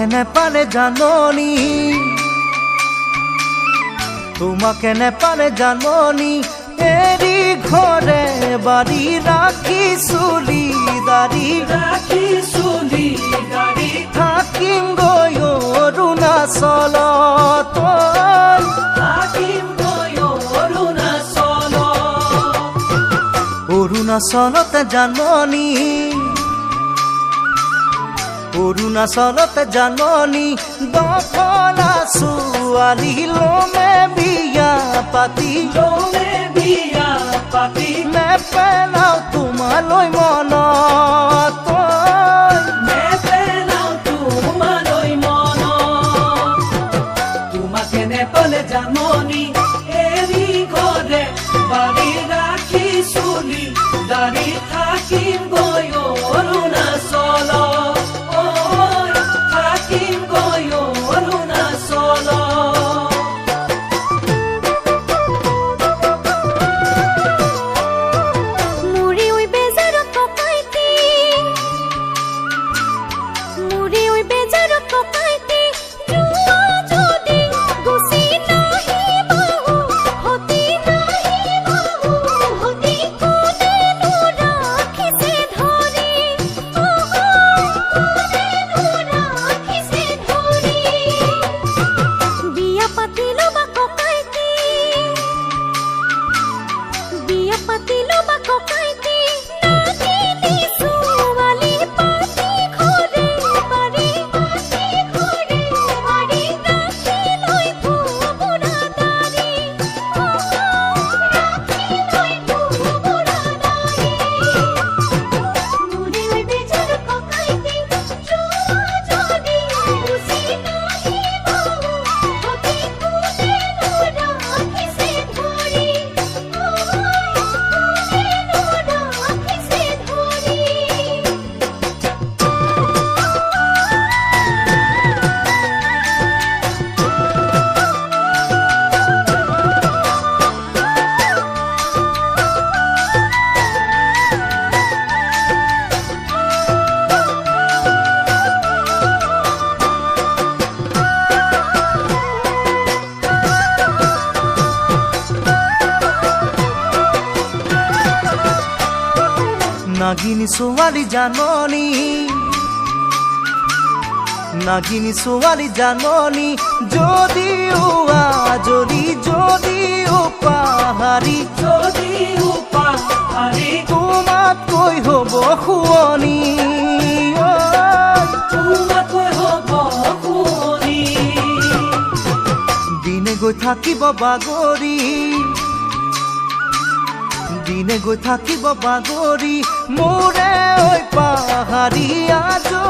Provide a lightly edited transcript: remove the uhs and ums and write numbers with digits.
তোমাকে নেপালে জাননি, তোমাকে নেপালে জাননি, এৰি ঘৰে বাড়ি ৰাখি চুলি দাড়ি, ৰাখি চুলি দাড়ি, থাকিম গৈ অৰুণাচলত, থাকিম গৈ অৰুণাচল, অৰুণাচলতে জাননি, অৰুণাচলতে জাননি, দফলা ছোৱালী লমে বিয়া পাতি, লমে বিয়া পাতি, নেপেলাও তোমালৈ মনত, নেপেলাও তোমালৈ মনত, তোমাকে নেপালে জাননি, এৰি ঘৰে বাৰী ৰাখি চুলি দাড়ি, থাকিম গৈ অৰুণাচল, থাকিম গৈ অৰুণাচল। নাগিনী ছোৱালী জাননি, নাগিনী ছোৱালী জাননি, যদিও আজৰি যদিও পাহাৰী, যদিও পাহাৰী, তোমাতকৈ হ'ব শুৱনি, তোমাতকৈ হ'ব শুৱনি, দিনে গৈ থাকিব বাগৰি, দিনে গৈ থাকিব বাগৰি, মোৰে ঐ পাহাৰী আজৰি